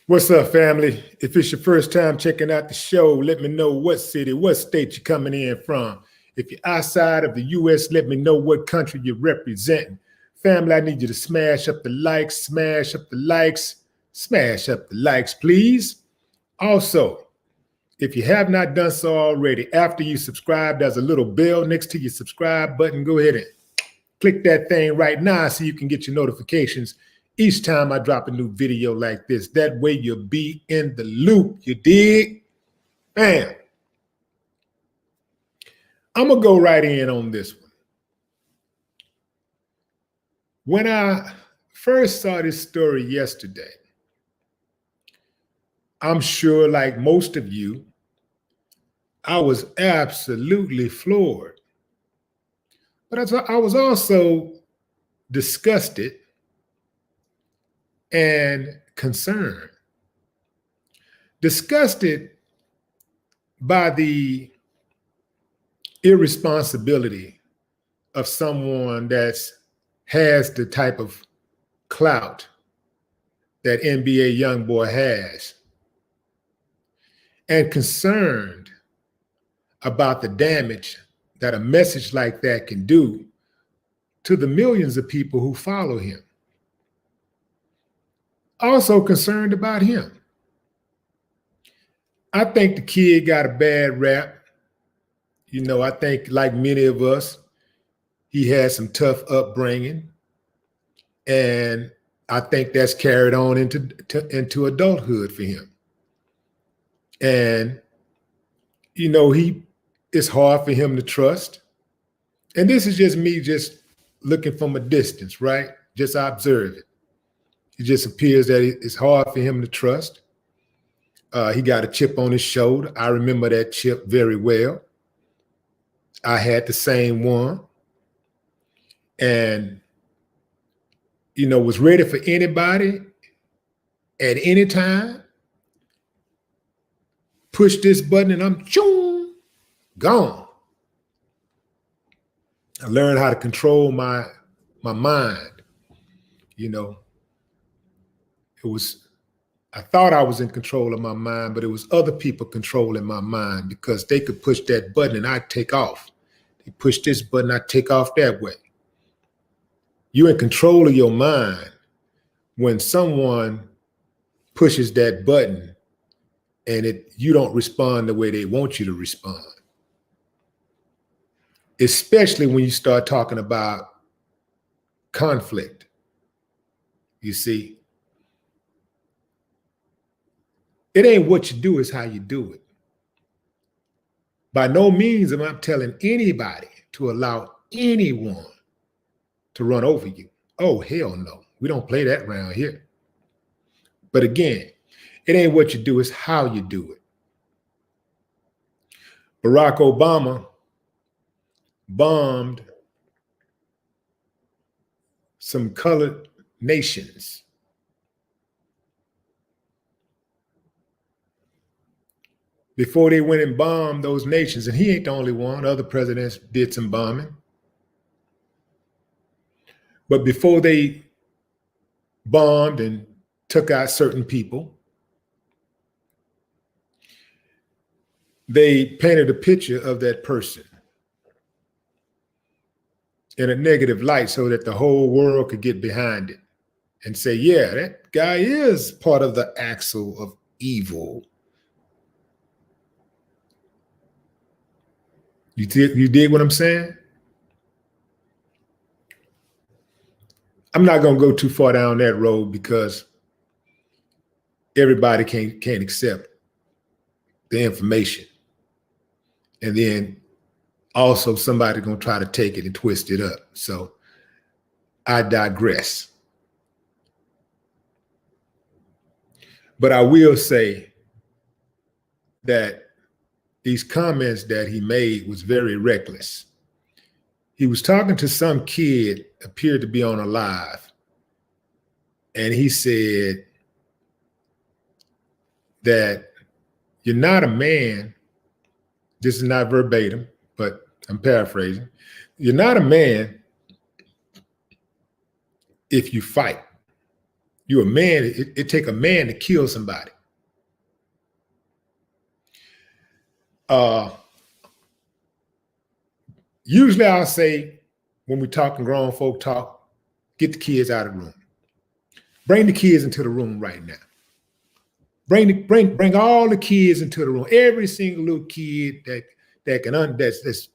What's up, family? If it's your first time checking out the show, let me know what city, what state you're coming in from. If you're outside of the U.S., let me know what country you're representing. Family, I need you to smash up the likes, smash up the likes, smash up the likes, please. Also, if you have not done so already, after you subscribe, there's a little bell next to your subscribe button. Go ahead and click that thing right now so you can get your notifications each time I drop a new video like this. That way you'll be in the loop. You dig? Bam. I'm going to go right in on this one. When I first saw this story yesterday, I'm sure, like most of you, I was absolutely floored. But I was also disgusted and concerned. Disgusted by the irresponsibility of someone that has the type of clout that NBA Youngboy has, and concerned about the damage that a message like that can do to the millions of people who follow him. Also concerned about him. I think the kid got a bad rap. You know, I think, like many of us, he had some tough upbringing. And I think that's carried on into adulthood for him. And, you know, it's hard for him to trust. And this is just me just looking from a distance, right? Just observe it. It just appears that it's hard for him to trust. He got a chip on his shoulder. I remember that chip very well. I had the same one. And, you know, was ready for anybody at any time. Push this button and I'm gone. I learned how to control my mind. You know, I thought I was in control of my mind, but it was other people controlling my mind because they could push that button and I'd take off. They push this button, I'd take off that way. You're in control of your mind when someone pushes that button and you don't respond the way they want you to respond. Especially when you start talking about conflict. You see, it ain't what you do, it's how you do it. By no means am I telling anybody to allow anyone to run over you. Oh, hell no. We don't play that around here. But again, it ain't what you do, it's how you do it. Barack Obama bombed some colored nations. Before they went and bombed those nations, and he ain't the only one, other presidents did some bombing. But before they bombed and took out certain people, they painted a picture of that person in a negative light so that the whole world could get behind it and say, yeah, that guy is part of the axle of evil. You dig what I'm saying? I'm not going to go too far down that road because everybody can't accept the information. And then also somebody's going to try to take it and twist it up. So I digress. But I will say that these comments that he made was very reckless. He was talking to some kid, appeared to be on a live, and he said that you're not a man. This is not verbatim, but I'm paraphrasing. You're not a man if you fight. You're a man. It take a man to kill somebody. Usually I'll say, when we're talking grown folk talk, get the kids out of the room. Bring the kids into the room right now. Bring all the kids into the room. Every single little kid that's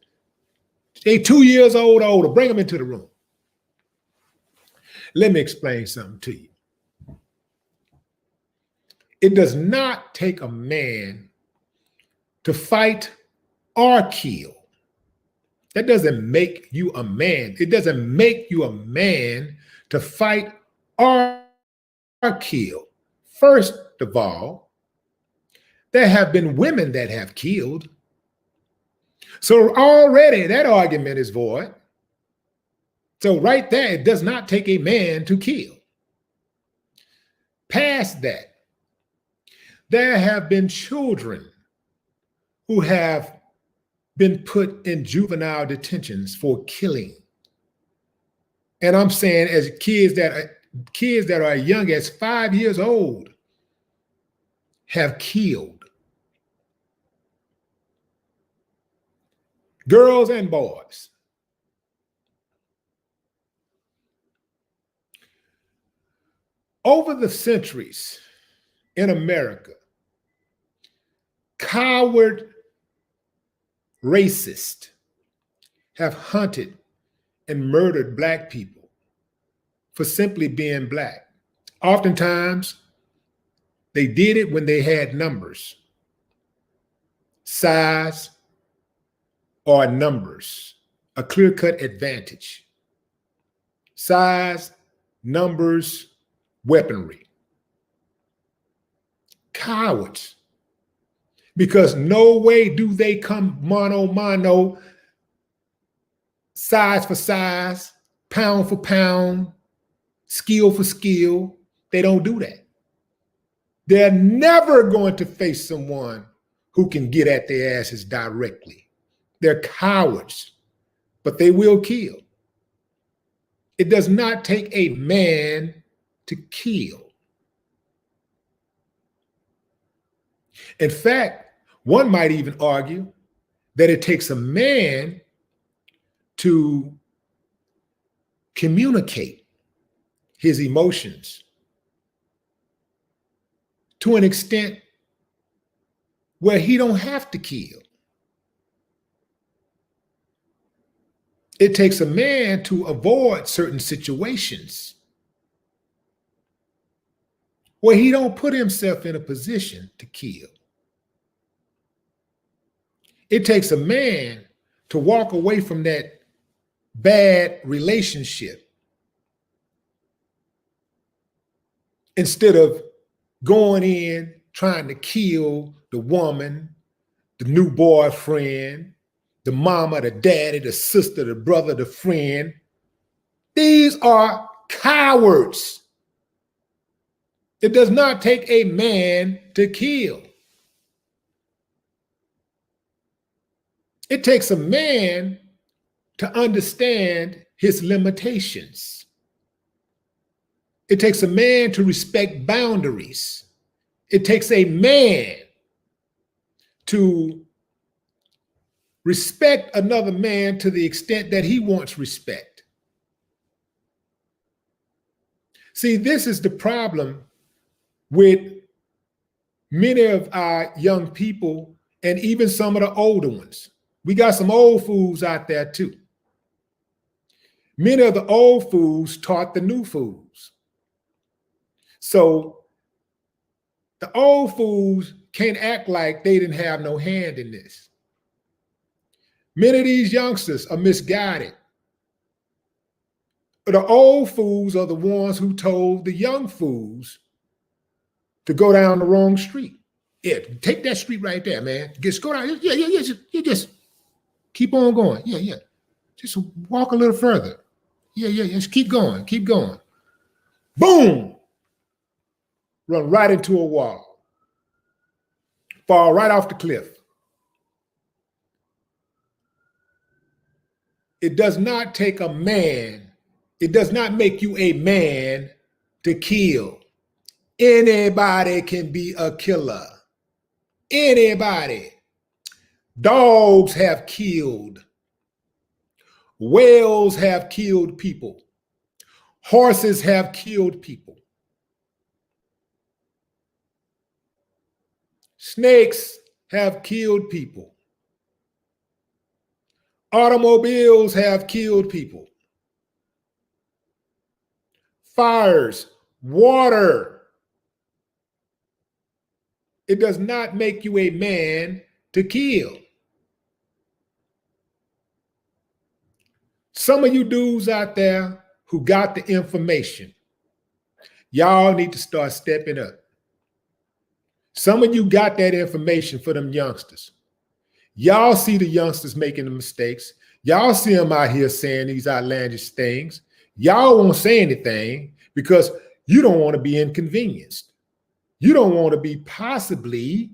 they 2 years old or older, bring them into the room. Let me explain something to you. It does not take a man to fight or kill. That doesn't make you a man. It doesn't make you a man to fight or kill. First of all, there have been women that have killed. So already that argument is void. So right there, it does not take a man to kill. Past that, there have been children who have been put in juvenile detentions for killing. And I'm saying as kids that are as young as 5 years old have killed. Girls and boys. Over the centuries in America, coward racists have hunted and murdered Black people for simply being Black. Oftentimes, they did it when they had numbers, size, or numbers, a clear-cut advantage. Size, numbers, weaponry. Cowards. Because no way do they come mano a mano, size for size, pound for pound, skill for skill. They don't do that. They're never going to face someone who can get at their asses directly. They're cowards, but they will kill. It does not take a man to kill. In fact, one might even argue that it takes a man to communicate his emotions to an extent where he don't have to kill. It takes a man to avoid certain situations where he don't put himself in a position to kill. It takes a man to walk away from that bad relationship instead of going in trying to kill the woman, the new boyfriend, the mama, the daddy, the sister, the brother, the friend. These are cowards. It does not take a man to kill. It takes a man to understand his limitations. It takes a man to respect boundaries. It takes a man to respect another man to the extent that he wants respect. See, this is the problem with many of our young people and even some of the older ones. We got some old fools out there too. Many of the old fools taught the new fools. So the old fools can't act like they didn't have no hand in this. Many of these youngsters are misguided. The old fools are the ones who told the young fools to go down the wrong street. Yeah, take that street right there, man. Just go down. Yeah. Just keep on going. Yeah. Just walk a little further. Yeah. Just keep going. Boom! Run right into a wall. Fall right off the cliff. It does not take a man. It does not make you a man to kill. Anybody can be a killer. Anybody. Dogs have killed. Whales have killed people. Horses have killed people. Snakes have killed people. Automobiles have killed people. Fires, water. It does not make you a man to kill. Some of you dudes out there who got the information, y'all need to start stepping up. Some of you got that information for them youngsters. Y'all see the youngsters making the mistakes. Y'all see them out here saying these outlandish things. Y'all won't say anything because you don't want to be inconvenienced. You don't want to be possibly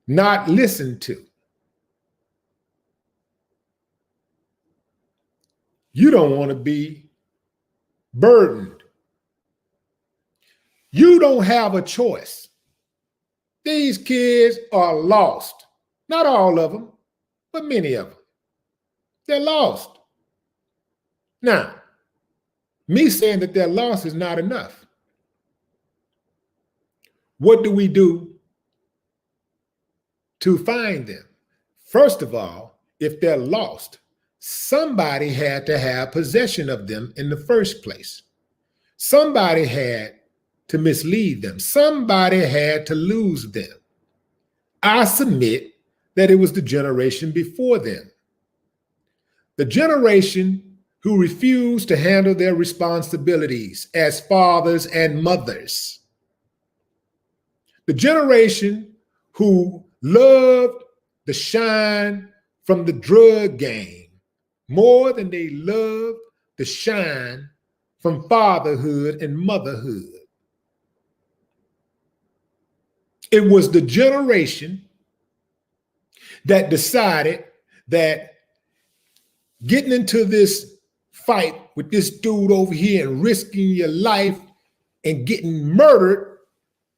not listened to. You don't want to be burdened. You don't have a choice. These kids are lost. Not all of them, but many of them. They're lost. Now, me saying that they're lost is not enough. What do we do to find them? First of all, if they're lost, somebody had to have possession of them in the first place. Somebody had to mislead them. Somebody had to lose them. I submit that it was the generation before them. The generation who refused to handle their responsibilities as fathers and mothers. The generation who loved the shine from the drug game more than they loved the shine from fatherhood and motherhood. It was the generation that decided that getting into this fight with this dude over here and risking your life and getting murdered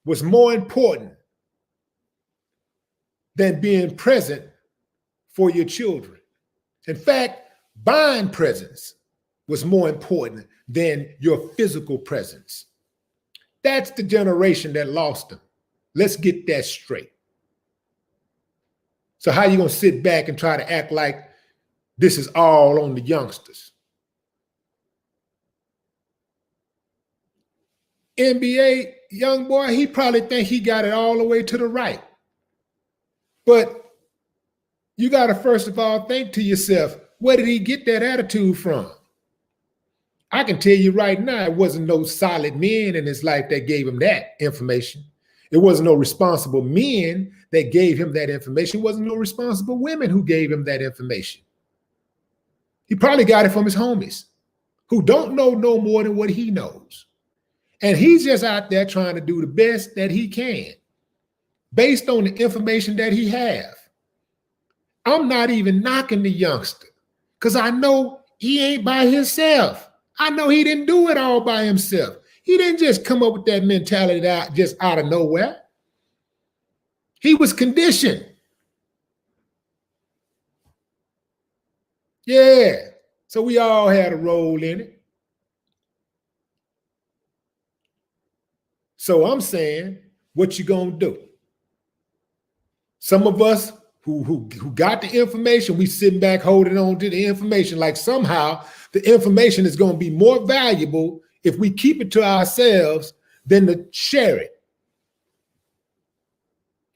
was more important than being present for your children. In fact, buying presents was more important than your physical presence. That's the generation that lost them. Let's get that straight. So how you gonna sit back and try to act like this is all on the youngsters? NBA Youngboy, he probably think he got it all the way to the right. But you got to first of all think to yourself, where did he get that attitude from? I can tell you right now, it wasn't no solid men in his life that gave him that information. It wasn't no responsible men that gave him that information. It wasn't no responsible women who gave him that information. He probably got it from his homies who don't know no more than what he knows. And he's just out there trying to do the best that he can based on the information that he have. I'm not even knocking the youngster because I know he ain't by himself. I know he didn't do it all by himself. He didn't just come up with that mentality just out of nowhere. He was conditioned. Yeah, so we all had a role in it. So I'm saying, what you gonna do? Some of us who got the information, we sitting back holding on to the information like somehow the information is gonna be more valuable if we keep it to ourselves than to share it.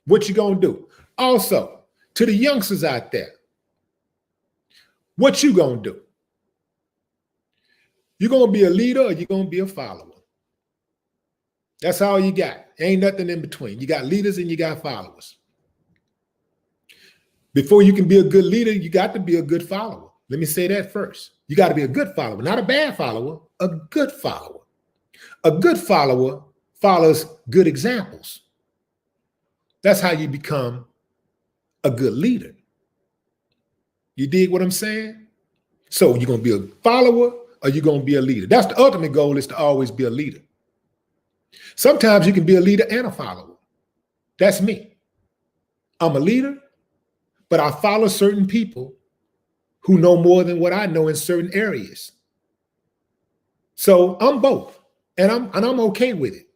What you gonna do? Also, to the youngsters out there, what you gonna do? You gonna be a leader or you gonna be a follower? That's all you got. Ain't nothing in between. You got leaders and you got followers. Before you can be a good leader, you got to be a good follower. Let me say that first. You got to be a good follower, not a bad follower, a good follower. A good follower follows good examples. That's how you become a good leader. You dig what I'm saying? So you're going to be a follower or you're going to be a leader. That's the ultimate goal, is to always be a leader. Sometimes you can be a leader and a follower. That's me. I'm a leader, but I follow certain people who know more than what I know in certain areas. So I'm both, and I'm okay with it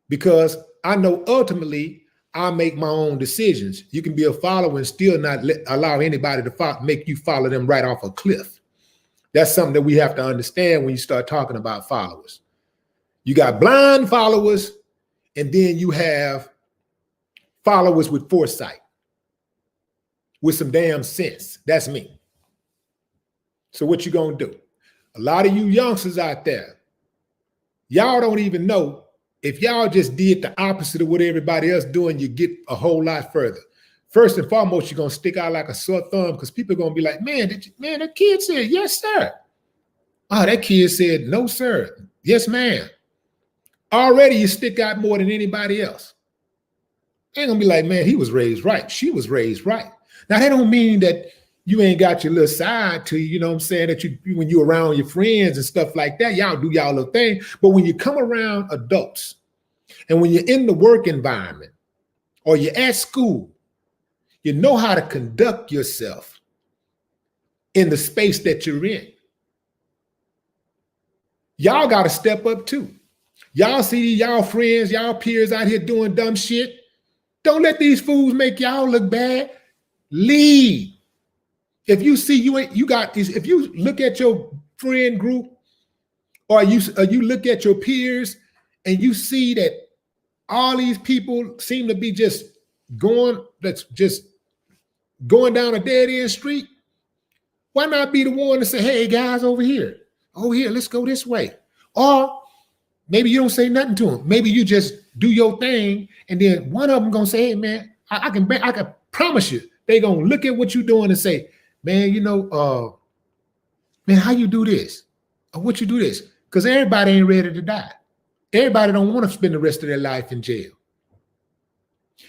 because I know ultimately I make my own decisions. You can be a follower and still not allow anybody to make you follow them right off a cliff. That's something that we have to understand when you start talking about followers. You got blind followers, and then you have followers with foresight, with some damn sense. That's me. So what you gonna do? A lot of you youngsters out there, y'all don't even know if y'all just did the opposite of what everybody else doing, you get a whole lot further. First and foremost, you're gonna stick out like a sore thumb because people are gonna be like, man, that kid said, yes, sir. Oh, that kid said, no, sir. Yes, ma'am. Already you stick out more than anybody else. They're gonna be like, man, he was raised right. She was raised right. Now, that don't mean that you ain't got your little side to you, you know what I'm saying, that when you're around your friends and stuff like that, y'all do y'all little thing. But when you come around adults and when you're in the work environment or you're at school, you know how to conduct yourself in the space that you're in. Y'all got to step up too. Y'all see y'all friends, y'all peers out here doing dumb shit. Don't let these fools make y'all look bad. Lead. If you see if you look at your friend group or you look at your peers and you see that all these people seem to be just going down a dead end street, why not be the one to say, hey guys, over here, let's go this way. Or maybe you don't say nothing to them. Maybe you just do your thing, and then one of them gonna say, hey man, I can promise you, they gonna look at what you're doing and say, man, man, how you do this? Or what you do this? Because everybody ain't ready to die. Everybody don't want to spend the rest of their life in jail.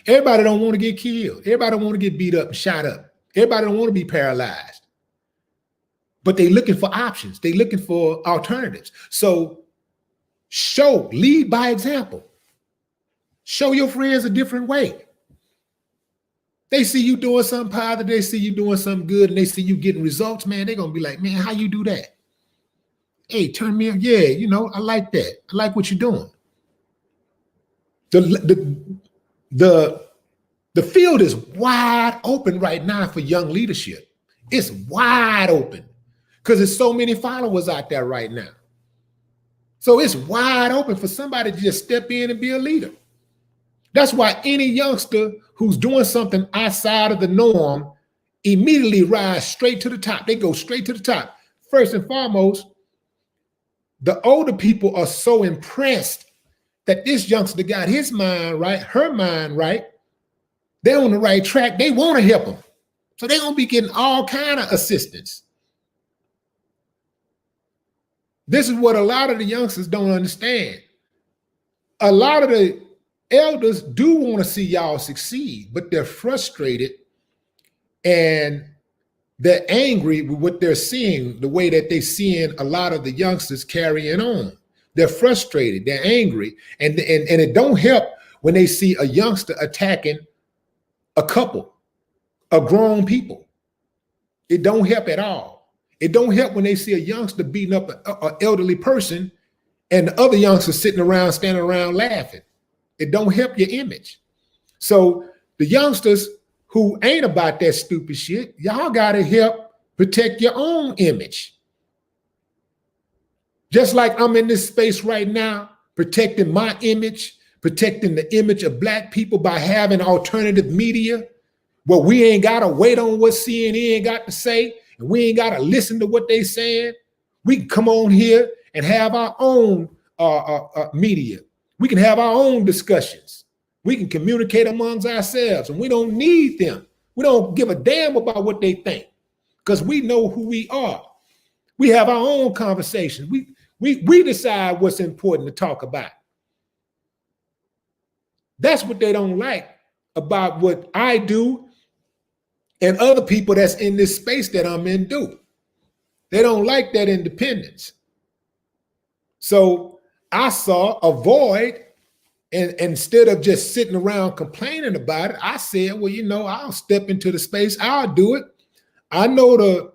Everybody don't want to get killed. Everybody don't want to get beat up and shot up. Everybody don't want to be paralyzed. But they looking for options. They looking for alternatives. So lead by example. Show your friends a different way. They see you doing something positive, they see you doing something good, and they see you getting results, man, they're going to be like, man, how you do that? Hey, turn me up. Yeah, I like that. I like what you're doing. The field is wide open right now for young leadership. It's wide open because there's so many followers out there right now. So it's wide open for somebody to just step in and be a leader. That's why any youngster who's doing something outside of the norm immediately rise straight to the top. They go straight to the top. First and foremost, the older people are so impressed that this youngster got his mind right, her mind right. They're on the right track. They want to help them. So they're going to be getting all kind of assistance. This is what a lot of the youngsters don't understand. A lot of the elders do want to see y'all succeed, but they're frustrated and they're angry with what they're seeing, the way that they're seeing a lot of the youngsters carrying on. They're frustrated, they're angry, and it don't help when they see a youngster attacking a couple, a grown people. It don't help at all. It don't help when they see a youngster beating up an elderly person and the other youngsters sitting around, standing around laughing. It don't help your image. So the youngsters who ain't about that stupid shit, y'all gotta help protect your own image. Just like I'm in this space right now, protecting my image, protecting the image of Black people by having alternative media where we ain't gotta wait on what CNN got to say and we ain't gotta listen to what they saying. We can come on here and have our own media. We can have our own discussions. We can communicate amongst ourselves and we don't need them. We don't give a damn about what they think because we know who we are. We have our own conversations. We decide what's important to talk about. That's what they don't like about what I do and other people that's in this space that I'm in do. They don't like that independence. So I saw a void, and instead of just sitting around complaining about it, I said, well, I'll step into the space. I'll do it. I know the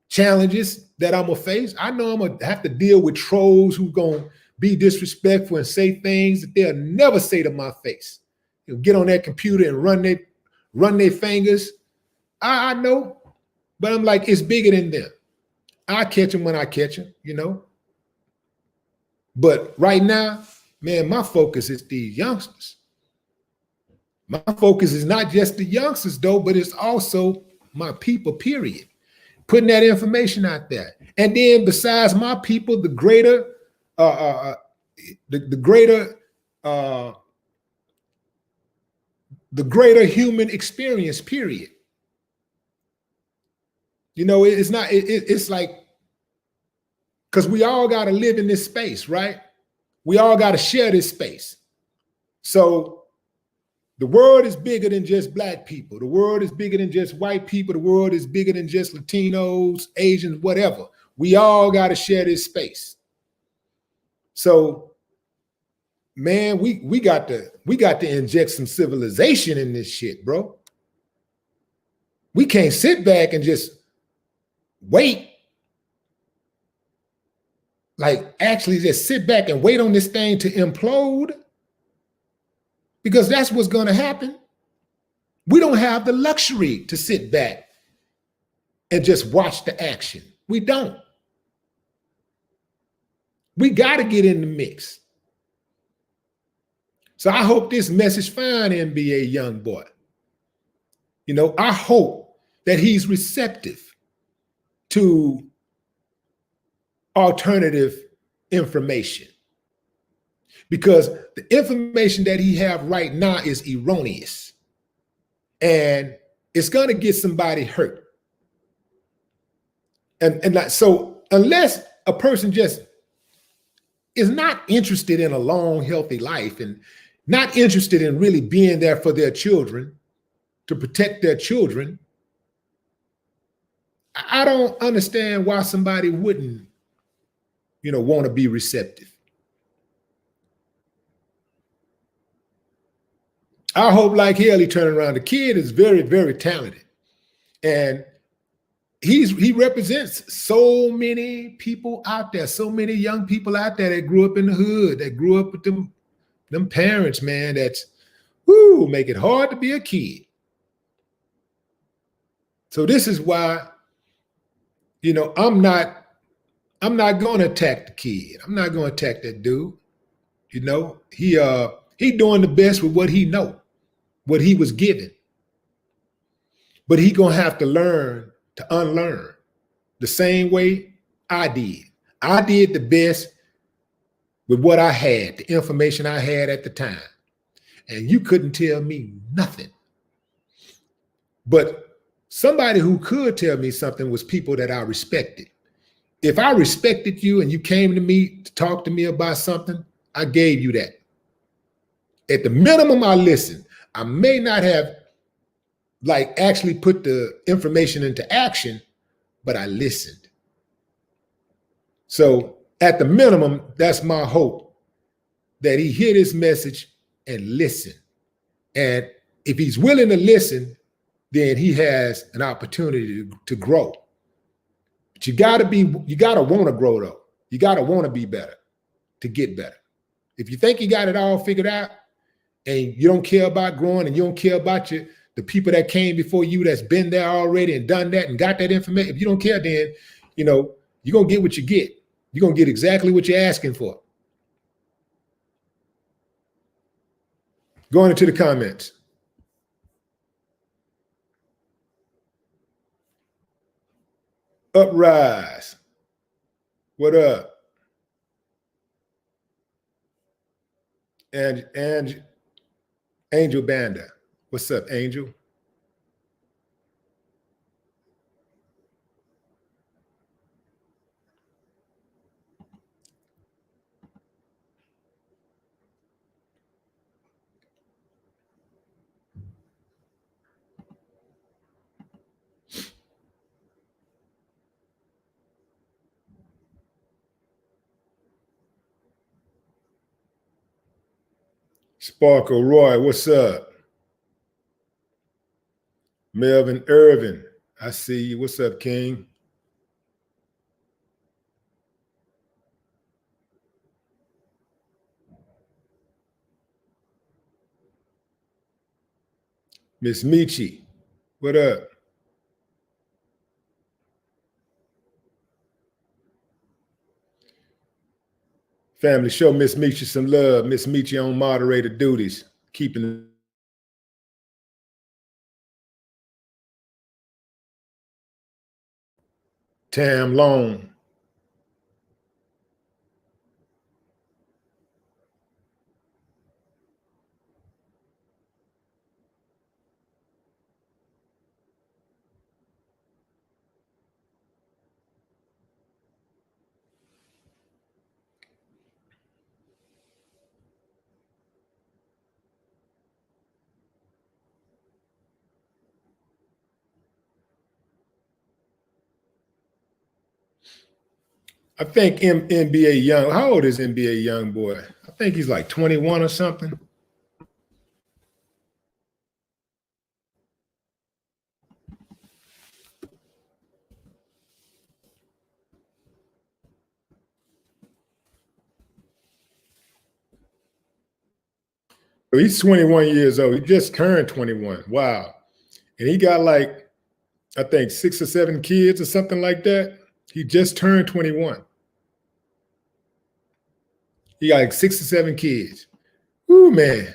challenges that I'm gonna face. I know I'm gonna have to deal with trolls who gonna be disrespectful and say things that they'll never say to my face. Get on that computer and run their fingers. I know, but I'm like, it's bigger than them. I catch them when I catch them, But right now, man, my focus is these youngsters. My focus is not just the youngsters though, but it's also my people, period. Putting that information out there. And then besides my people, the greater human experience, period. It's not, it's like, because we all got to live in this space, right? We all got to share this space. So the world is bigger than just Black people. The world is bigger than just white people. The world is bigger than just Latinos, Asians, whatever. We all got to share this space. So, man, we got to inject some civilization in this shit, bro. We can't sit back and just wait. Like, actually just sit back and wait on this thing to implode, because that's what's going to happen. We don't have the luxury to sit back and just watch the action. We don't. We got to get in the mix. So I hope this message finds NBA Youngboy. I hope that he's receptive to alternative information, because the information that he have right now is erroneous, and it's going to get somebody hurt. And like, so unless a person just is not interested in a long, healthy life and not interested in really being there for their children, to protect their children, I don't understand why somebody wouldn't, want to be receptive. I hope like hell he turn around. The kid is very, very talented. And he represents so many people out there, so many young people out there that grew up in the hood, that grew up with them parents, man, that's make it hard to be a kid. So this is why, I'm not going to attack the kid. I'm not going to attack that dude. He doing the best with what he know, what he was given. But he gonna have to learn to unlearn the same way I did. I did the best with what I had, the information I had at the time. And you couldn't tell me nothing. But somebody who could tell me something was people that I respected. If I respected you and you came to me to talk to me about something, I gave you that. At the minimum, I listened. I may not have actually put the information into action, but I listened. So at the minimum, that's my hope, that he hear this message and listen. And if he's willing to listen, then he has an opportunity to grow. But you gotta want to grow though. You gotta want to be better to get better. If you think you got it all figured out and you don't care about growing and you don't care about the people that came before you that's been there already and done that and got that information, if you don't care, then you're gonna get what you get. You're gonna get exactly what you're asking for. Going into the comments. Uprise. What up? And Angel Banda. What's up, Angel? Sparkle Roy, what's up? Melvin Irvin, I see you. What's up, King? Miss Michi, what up? Family, show Miss Michi some love. Miss Michi on moderator duties, keeping Tam Long. I think NBA Young, how old is NBA Youngboy? I think he's like 21 or something. So he's 21 years old. He just turned 21. Wow. And he got like, I think 6 or 7 kids or something like that. He just turned 21. He got like 6 or 7 kids. Ooh, man.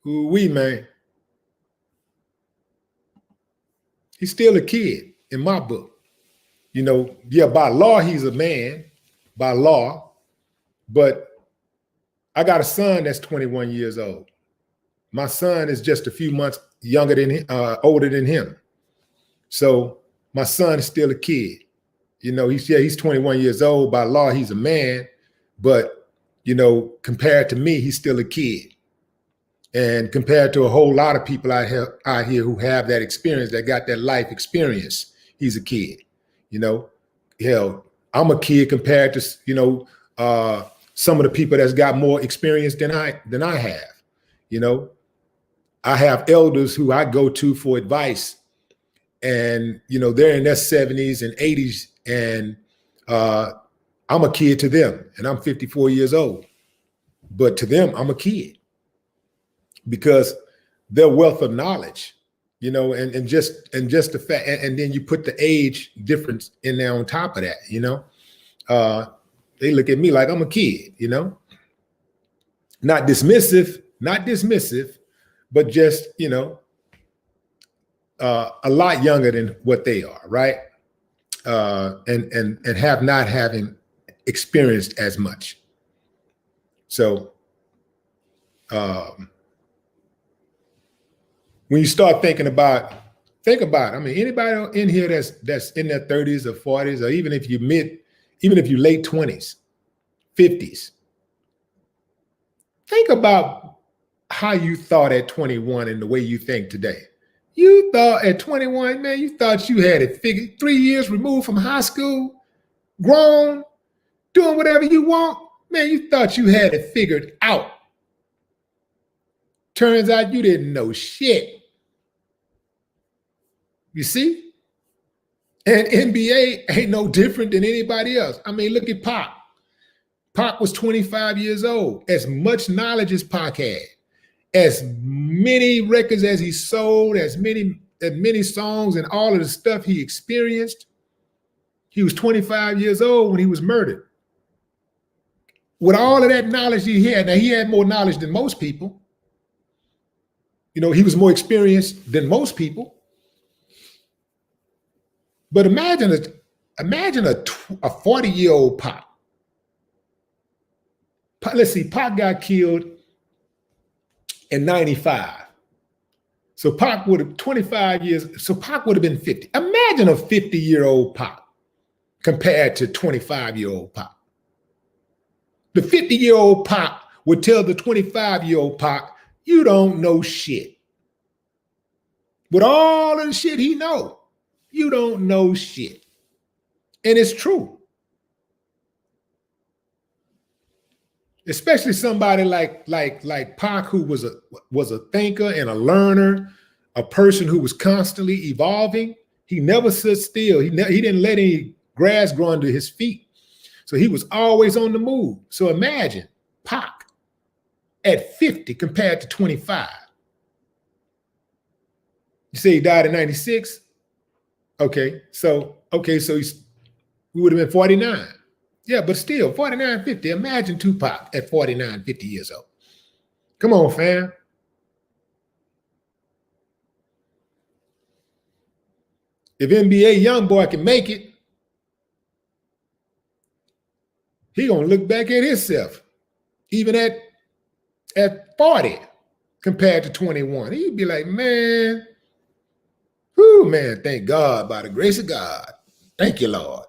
Ooh, wee, man. He's still a kid in my book. You know, yeah, by law, he's a man, by law. But I got a son that's 21 years old. My son is just a few months younger than older than him. So my son is still a kid. You know, he's 21 years old. By law, he's a man, but you know, compared to me, he's still a kid. And compared to a whole lot of people out here who have that experience, that got that life experience, he's a kid. You know, hell, I'm a kid compared to, you know, some of the people that's got more experience than I have. You know, I have elders who I go to for advice, and you know, they're in their 70s and 80s, and I'm a kid to them, and I'm 54 years old. But to them, I'm a kid because their wealth of knowledge, you know, and just the fact, and then you put the age difference in there on top of that, you know. They look at me like I'm a kid, you know. Not dismissive, but just, you know, a lot younger than what they are, right? And have not having experienced as much. So when you start thinking about, I mean, anybody in here that's in their 30s or 40s, or even if you late 20s, 50s, think about how you thought at 21 and the way you think today. You thought at 21, man, you thought you had it figured, 3 years removed from high school, grown, doing whatever you want. Man, you thought you had it figured out. Turns out you didn't know shit. You see? And NBA ain't no different than anybody else. I mean, look at Pac. Pac was 25 years old. As much knowledge as Pac had, as many records as he sold, as many songs and all of the stuff he experienced, he was 25 years old when he was murdered. With all of that knowledge he had, now he had more knowledge than most people. You know, he was more experienced than most people. But imagine a 40-year-old Pac. Let's see, Pac got killed in 95. So Pac would have 25 years. So Pac would have been 50. Imagine a 50-year-old Pac compared to 25-year-old Pac. The 50-year-old Pac would tell the 25-year-old Pac, you don't know shit. With all of the shit he know, you don't know shit. And it's true. especially somebody like Pac, who was a thinker and a learner, a person who was constantly evolving. He never stood still. He didn't let any grass grow under his feet. So he was always on the move. So imagine Pac at 50 compared to 25. You say he died in 96? Okay, so we would have been 49. Yeah, but still, 49, 50. Imagine Tupac at 49, 50 years old. Come on, fam. If NBA Youngboy can make it, he gonna look back at himself, even at 40 compared to 21. He'd be like, man, whoo, man, thank God, by the grace of God. Thank you, Lord.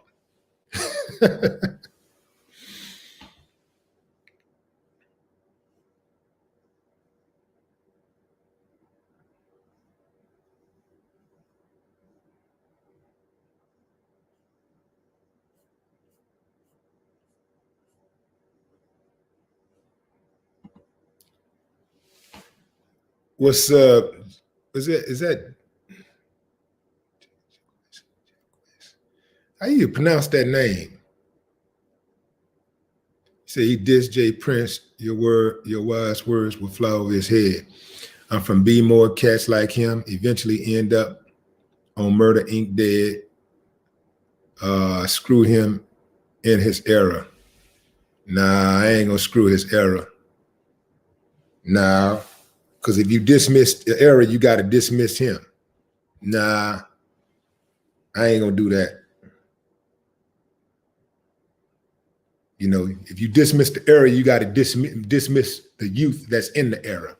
What's is that how you pronounce that name? Say he dissed Jay Prince, your wise words will fly over his head. I'm from B more cats like him eventually end up on Murder Inc. dead. Screw him in his era. Nah, I ain't gonna screw his era. Nah, because if you dismiss the era, you gotta dismiss him. Nah, I ain't gonna do that. You know, if you dismiss the era, you got to dismiss the youth that's in the era.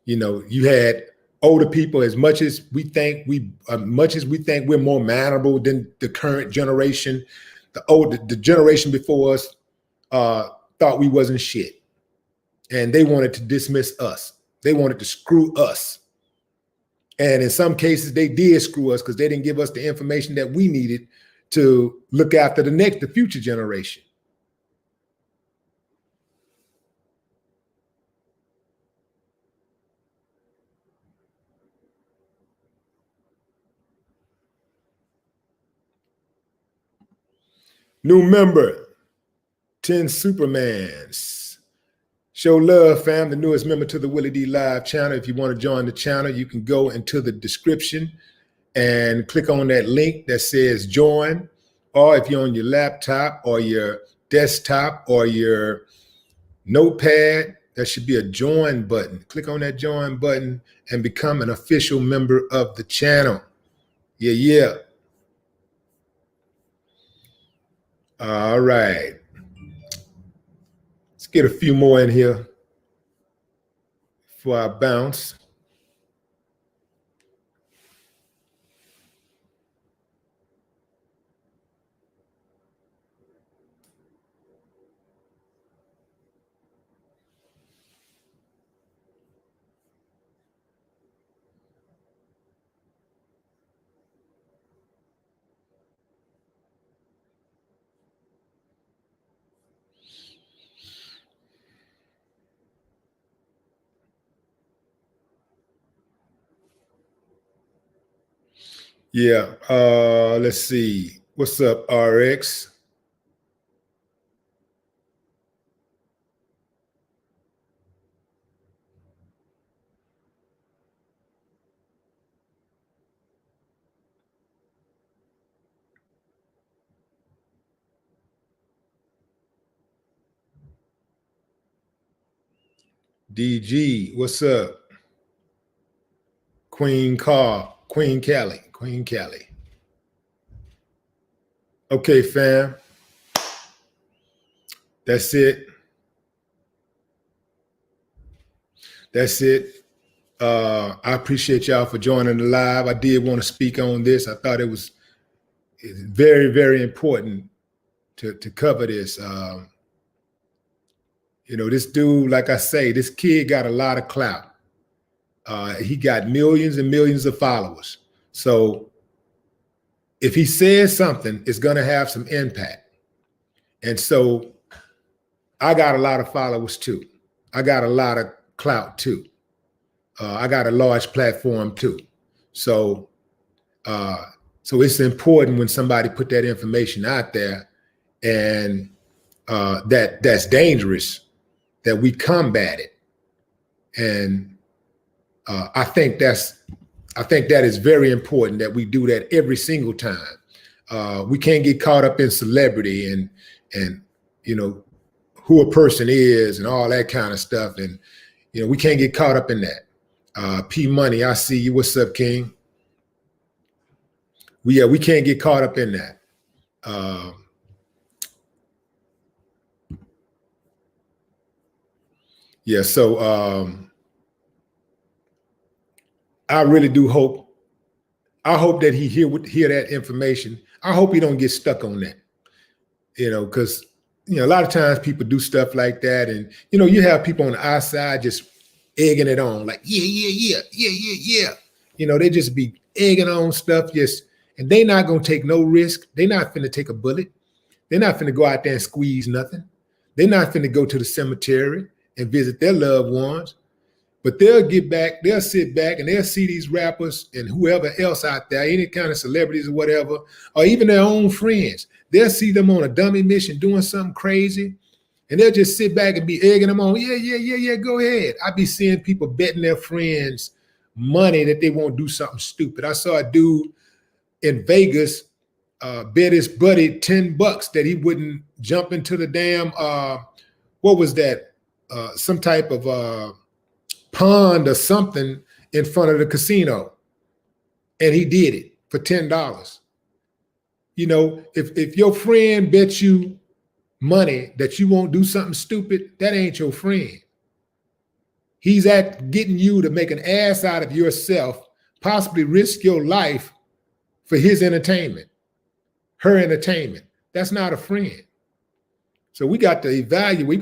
You know, you had older people. As much as we think we're more mannerable than the current generation, the generation before us thought we wasn't shit, and they wanted to dismiss us. They wanted to screw us, and in some cases, they did screw us because they didn't give us the information that we needed to look after the future generation. New member, 10 Supermans. Show love, fam, the newest member to the WillieDLive channel. If you want to join the channel, you can go into the description and click on that link that says join. Or if you're on your laptop or your desktop or your notepad, there should be a join button. Click on that join button and become an official member of the channel. Yeah. All right. Let's get a few more in here before I bounce. Yeah, let's see. What's up, RX? DG, what's up? Queen Kelly. Okay, fam. That's it. I appreciate y'all for joining the live. I did want to speak on this. I thought it's very, very important to cover this. You know, this dude, like I say, this kid got a lot of clout. He got millions and millions of followers. So if he says something, it's going to have some impact. And so I got a lot of followers too. I got a lot of clout too. I got a large platform too. So, so it's important when somebody put that information out there, and that's dangerous, that we combat it. And I think that is very important, that we do that every single time. We can't get caught up in celebrity and who a person is and all that kind of stuff. And we can't get caught up in that. P Money, I see you. What's up, King? We can't get caught up in that. So I really do hope. I hope that he hear that information. I hope he don't get stuck on that. Because a lot of times people do stuff like that, and you have people on the outside just egging it on, like yeah. They just be egging on stuff, and they not gonna take no risk. They not finna take a bullet. They're not finna go out there and squeeze nothing. They're not finna go to the cemetery and visit their loved ones. But they'll sit back, and they'll see these rappers and whoever else out there, any kind of celebrities or whatever, or even their own friends. They'll see them on a dummy mission doing something crazy, and they'll just sit back and be egging them on. Yeah, go ahead. I be seeing people betting their friends money that they won't do something stupid. I saw a dude in Vegas bet his buddy $10 that he wouldn't jump into the damn, what was that? Some type of pond or something in front of the casino. And he did it for $10. If your friend bets you money that you won't do something stupid, that ain't your friend. He's getting you to make an ass out of yourself, possibly risk your life for his entertainment, her entertainment. That's not a friend. So we got to reevaluate,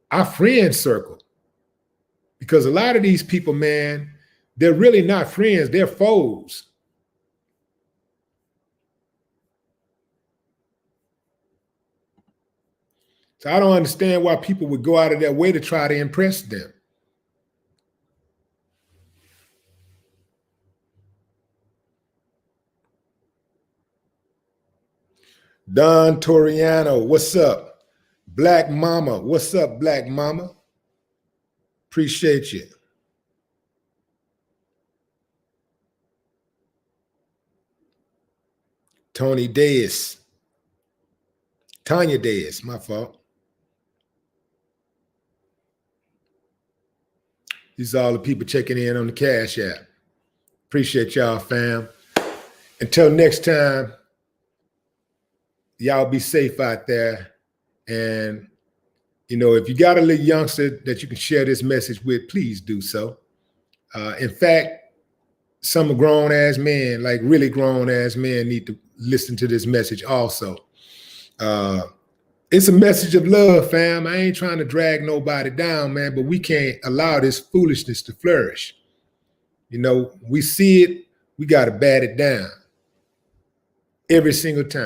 our friend circle. Because a lot of these people, man, they're really not friends, they're foes. So I don't understand why people would go out of their way to try to impress them. Don Toriano, what's up? Black Mama, what's up, Black Mama? Appreciate you. Tanya Deas, my fault. These are all the people checking in on the Cash App. Appreciate y'all, fam. Until next time, y'all be safe out there. And, if you got a little youngster that you can share this message with, please do so. In fact, some grown-ass men, like really grown-ass men, need to listen to this message also. It's a message of love, fam. I ain't trying to drag nobody down, man, but we can't allow this foolishness to flourish. We see it, we got to bat it down every single time.